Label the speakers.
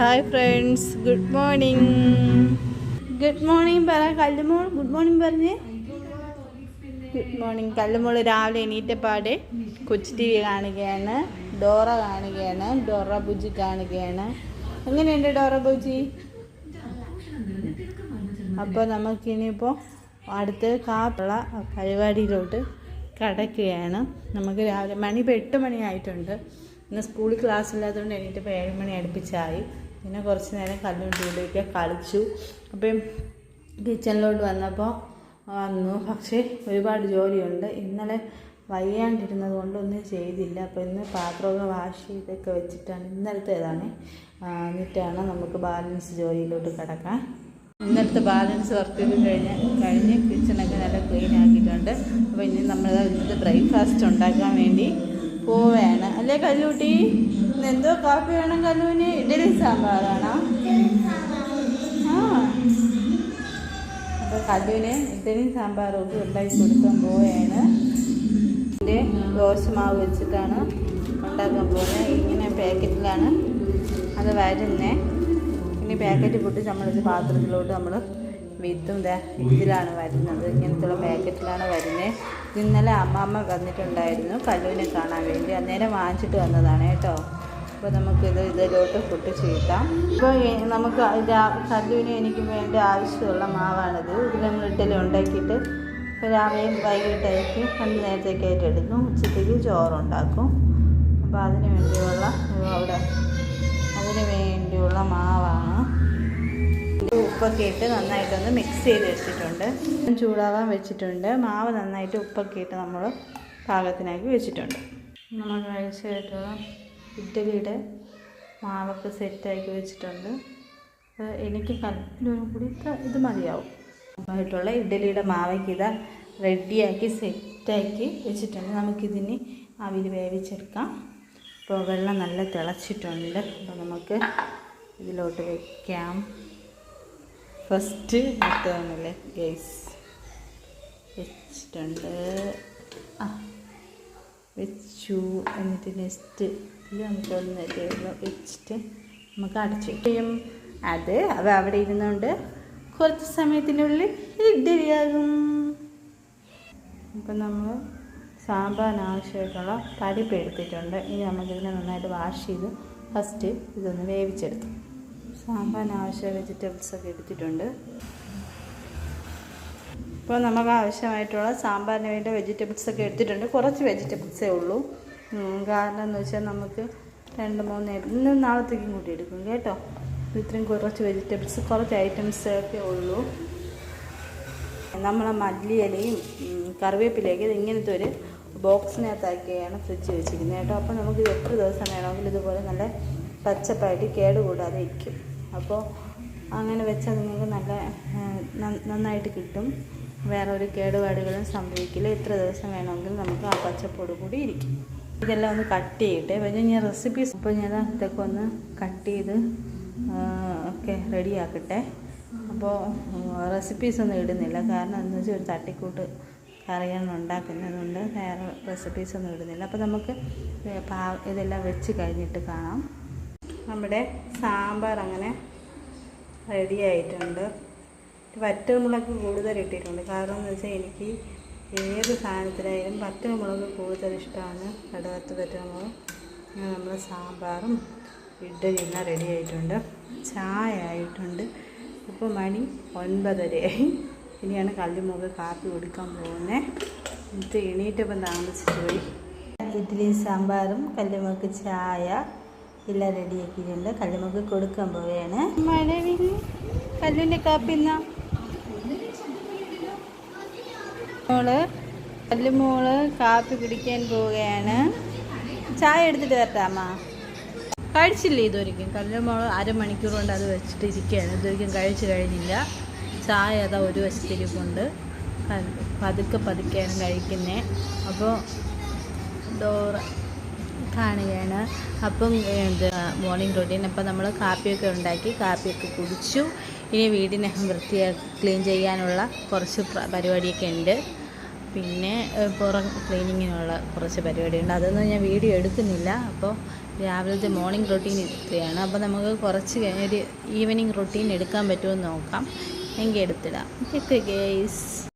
Speaker 1: Hi friends, good morning. Good morning പറ കല്ലുമോൾ. Good morning പറഞ്ഞേ. Good morning. കല്ലുമോൾ രാവിലെ എണീറ്റപ്പാടെ കൊച്ചു ടി വി കാണുകയാണ്, ഡോറ കാണുകയാണ്, ഡോറ ബുജി കാണുകയാണ്. എങ്ങനെയുണ്ട് ഡോറ ബുജി? അപ്പോൾ നമുക്കിനിയിപ്പോൾ അടുത്ത് കാപ്പുള്ള പരിപാടിയിലോട്ട് കടക്കുകയാണ്. നമുക്ക് രാവിലെ മണി ഇപ്പോൾ 8 മണിയായിട്ടുണ്ട്. ഇന്ന് സ്കൂളിൽ ക്ലാസ് ഇല്ലാത്തതുകൊണ്ട് എണീറ്റപ്പോൾ 7 മണി അടുപ്പിച്ചായി. പിന്നെ കുറച്ച് നേരം കല്ലും ടൂളിയൊക്കെ കളിച്ചു. അപ്പം കിച്ചണിലോട്ട് വന്നപ്പോൾ പക്ഷേ ഒരുപാട് ജോലിയുണ്ട്. ഇന്നലെ വയ്യാണ്ടിരുന്നത് കൊണ്ടൊന്നും ചെയ്തില്ല. അപ്പോൾ ഇന്ന് പാത്രമൊക്കെ വാഷ് ചെയ്തൊക്കെ വെച്ചിട്ടാണ്, ഇന്നലത്തേതാണ്. എന്നിട്ടാണ് നമുക്ക് ബാലൻസ് ജോലിയിലോട്ട് കിടക്കാൻ. ഇന്നത്തെ ബാലൻസ് വർക്ക് കഴിഞ്ഞ് കിച്ചണൊക്കെ നല്ല ക്ലീൻ ആക്കിയിട്ടുണ്ട്. അപ്പോൾ ഇനി നമ്മൾ ഇന്നത്തെ ബ്രേക്ക്ഫാസ്റ്റ് ഉണ്ടാക്കാൻ വേണ്ടി പോവുകയാണ്. അല്ലേ കല്ലൂട്ടി? എന്തോ കാപ്പി വേണം കല്ലൂന്? ഇഡ്ഡലി സാമ്പാറാണോ? അപ്പോൾ കല്ലൂന് ഇഡ്ഡലിയും സാമ്പാറും ഒക്കെ ഉണ്ടാക്കി കൊടുക്കാൻ പോവുകയാണ്. ഇതിൻ്റെ ദോശമാവ് വെച്ചിട്ടാണ് ഉണ്ടാക്കാൻ പോകുന്നത്. ഇങ്ങനെ പാക്കറ്റിലാണ് അത് വരുന്നത്. ഇനി പാക്കറ്റ് പൊട്ടിച്ച് നമ്മളിത് പാത്രത്തിലോട്ട് നമ്മൾ വിത്തും ഇതിലാണ് വരുന്നത്. ഇങ്ങനത്തുള്ള പാക്കറ്റിലാണ് വരുന്നത്. ഇന്നലെ അമ്മമ്മ വന്നിട്ടുണ്ടായിരുന്നു കല്ലുവിനെ കാണാൻ വേണ്ടി. അന്നേരം വാങ്ങിച്ചിട്ട് വന്നതാണ് കേട്ടോ. അപ്പോൾ നമുക്കിത് ഇതിലോട്ട് പൊട്ടിച്ച് കിട്ടാം. ഇപ്പോൾ നമുക്ക് കല്ലുവിന് എനിക്ക് വേണ്ടി ആവശ്യമുള്ള മാവാണിത്. ഇതിൽ നമ്മൾ ഇഡ്ഡലി ഉണ്ടാക്കിയിട്ട് രാവിലെയും വൈകിട്ടേക്ക് രണ്ട് നേരത്തേക്കായിട്ട് എടുക്കും. ഉച്ചത്തേക്ക് ചോറുണ്ടാക്കും. അപ്പോൾ അതിന് വേണ്ടിയുള്ള മാവാണ്. ഉപ്പൊക്കെ ഇട്ട് നന്നായിട്ടൊന്ന് മിക്സ് ചെയ്ത് വെച്ചിട്ടുണ്ട്. ചൂടാകാൻ വെച്ചിട്ടുണ്ട്. മാവ് നന്നായിട്ട് ഉപ്പൊക്കെ ഇട്ട് നമ്മൾ പാകത്തിനാക്കി വെച്ചിട്ടുണ്ട്. നമ്മൾ കഴിച്ചായിട്ടുള്ള ഇഡ്ഡലിയുടെ മാവൊക്കെ സെറ്റാക്കി വെച്ചിട്ടുണ്ട്. എനിക്ക് കല്ലിനും കൂടി ഇത് മതിയാവും. ആയിട്ടുള്ള ഇഡ്ഡലിയുടെ മാവയ്ക്ക് ഇത് റെഡിയാക്കി സെറ്റാക്കി വെച്ചിട്ടുണ്ട്. നമുക്കിതിന് ആവിയിൽ വേവിച്ചെടുക്കാം. ഇപ്പോൾ വെള്ളം നല്ല തിളച്ചിട്ടുണ്ട്. അപ്പോൾ നമുക്ക് ഇതിലോട്ട് വയ്ക്കാം. ഫസ്റ്റ് ഇട്ടാണല്ലേ ഗൈസ് വെച്ചിട്ടുണ്ട്. വെച്ചു. എന്നിട്ട് നെക്സ്റ്റ് ഇതിൽ നമുക്കൊന്ന് വെച്ചിട്ട് നമുക്ക് അടച്ചു വയ്ക്കും. അത് അവിടെ ഇരുന്നുകൊണ്ട് കുറച്ച് സമയത്തിനുള്ളിൽ ഇഡ്ഡലിയാകും. ഇപ്പം നമ്മൾ സാമ്പാറിന് ആവശ്യമായിട്ടുള്ള പരിപ്പ് എടുത്തിട്ടുണ്ട്. ഇനി നമുക്കിതിനെ നന്നായിട്ട് വാഷ് ചെയ്ത് ഫസ്റ്റ് ഇതൊന്ന് വേവിച്ചെടുത്തു. സാമ്പാറിന് ആവശ്യ വെജിറ്റബിൾസൊക്കെ എടുത്തിട്ടുണ്ട്. ഇപ്പോൾ നമുക്ക് ആവശ്യമായിട്ടുള്ള സാമ്പാറിന് വേണ്ട വെജിറ്റബിൾസൊക്കെ എടുത്തിട്ടുണ്ട്. കുറച്ച് വെജിറ്റബിൾസേ ഉള്ളൂ. കാരണം എന്ന് വെച്ചാൽ നമുക്ക് 2-3 ഇന്നും നാളത്തേക്കും കൂടി എടുക്കും കേട്ടോ. ഇത്രയും കുറച്ച് വെജിറ്റബിൾസ്, കുറച്ച് ഐറ്റംസൊക്കെ ഉള്ളൂ. നമ്മളെ മല്ലിയിലയും കറിവേപ്പിലയൊക്കെ ഇങ്ങനത്തെ ഒരു ബോക്സിനകത്താക്കിയാണ് ഫ്രിഡ്ജ് വെച്ചിരിക്കുന്നത് കേട്ടോ. അപ്പോൾ നമുക്ക് എത്ര ദിവസം വേണമെങ്കിലും ഇതുപോലെ നല്ല പച്ചപ്പായിട്ട് കേടുകൂടാതെ ഇരിക്കും. അപ്പോൾ അങ്ങനെ വെച്ചാൽ നിങ്ങൾക്ക് നന്നായിട്ട് കിട്ടും. വേറെ ഒരു കേടുപാടുകളും സംഭവിക്കില്ല. എത്ര ദിവസം വേണമെങ്കിലും നമുക്ക് ആ പച്ചപ്പോട് കൂടി ഇരിക്കും. ഇതെല്ലാം ഒന്ന് കട്ട് ചെയ്തിട്ട് ഞാൻ റെസിപ്പീസ് ഇപ്പോൾ ഞാൻ ഇതൊക്കെ ഒന്ന് കട്ട് ചെയ്ത് ഒക്കെ റെഡിയാക്കട്ടെ. അപ്പോൾ റെസിപ്പീസൊന്നും ഇടുന്നില്ല. കാരണം എന്താണെന്ന് വെച്ചാൽ ഒരു തട്ടിക്കൂട്ട് കറിയാണ് ഉണ്ടാക്കുന്നതുകൊണ്ട് വേറെ റെസിപ്പീസൊന്നും ഇടുന്നില്ല. അപ്പോൾ നമുക്ക് ഇതെല്ലാം വെച്ച് കഴിഞ്ഞിട്ട് കാണാം. നമ്മുടെ സാമ്പാർ അങ്ങനെ റെഡി ആയിട്ടുണ്ട്. വറ്റൽമുളക് കൂടുതൽ ഇട്ടിട്ടുണ്ട്. കാരണം എന്ന് വെച്ചാൽ എനിക്ക് ഏത് സാധനത്തിലായാലും വറ്റൽമുളക് കൂടുതൽ ഇഷ്ടമാണ്. കടുകത്ത് വറ്റൽമുളക്. നമ്മൾ സാമ്പാറും ഇഡ്ഡലിയെല്ലാം റെഡി ആയിട്ടുണ്ട്. ചായ ആയിട്ടുണ്ട്. ഇപ്പോൾ മണി 9:30ആയി. ഇനിയാണ് കല്ലുമോൾക്ക് കാപ്പി കൊടുക്കാൻ പോകുന്നത്. എന്നിട്ട് എണീറ്റപ്പം താമസിച്ചു പോയി. ഇഡ്ഡലിയും സാമ്പാറും കല്ലുമോൾക്ക് ചായ എല്ലാം റെഡിയാക്കിയിട്ടുണ്ട്. കല്ലുമോൾക്ക് കൊടുക്കാൻ പോവുകയാണ്. മഴവിൽ കല്ലുവിൻ്റെ കാപ്പി കല്ലുമോള് കാപ്പി കുടിക്കാൻ പോവുകയാണ്. ചായ എടുത്തിട്ട് തരട്ടാമ്മ. കഴിച്ചില്ലേ ഇതൊരിക്കും? കല്ലുമോള് 1/2 മണിക്കൂർ കൊണ്ട് അത് വെച്ചിട്ട് ഇരിക്കുകയാണ്. ഇതൊരിക്കും കഴിച്ചു കഴിഞ്ഞില്ല. ചായ അതാ ഒരു വശത്തിരിപ്പുണ്ട്. പതുക്കെയാണ് കഴിക്കുന്നത്. അപ്പോൾ ഡോറ കാണുകയാണ്. അപ്പം മോർണിംഗ് റൊട്ടീൻ. അപ്പം നമ്മൾ കാപ്പിയൊക്കെ ഉണ്ടാക്കി കാപ്പിയൊക്കെ കുടിച്ചു. ഇനി വീടിനകം ക്ലീൻ ചെയ്യാനുള്ള കുറച്ച് പരിപാടിയൊക്കെ ഉണ്ട്. പിന്നെ പുറം ക്ലീനിങ്ങിനുള്ള കുറച്ച് പരിപാടിയുണ്ട്. അതൊന്നും ഞാൻ വീഡിയോ എടുക്കുന്നില്ല. അപ്പോൾ രാവിലത്തെ മോർണിംഗ് റൊട്ടീൻ ഇത്രയാണ്. അപ്പോൾ നമുക്ക് കുറച്ച് ഒരു ഈവനിങ് റൊട്ടീൻ എടുക്കാൻ പറ്റുമെന്ന് നോക്കാം. എങ്കിൽ എടുത്തിടാം. Okay guys.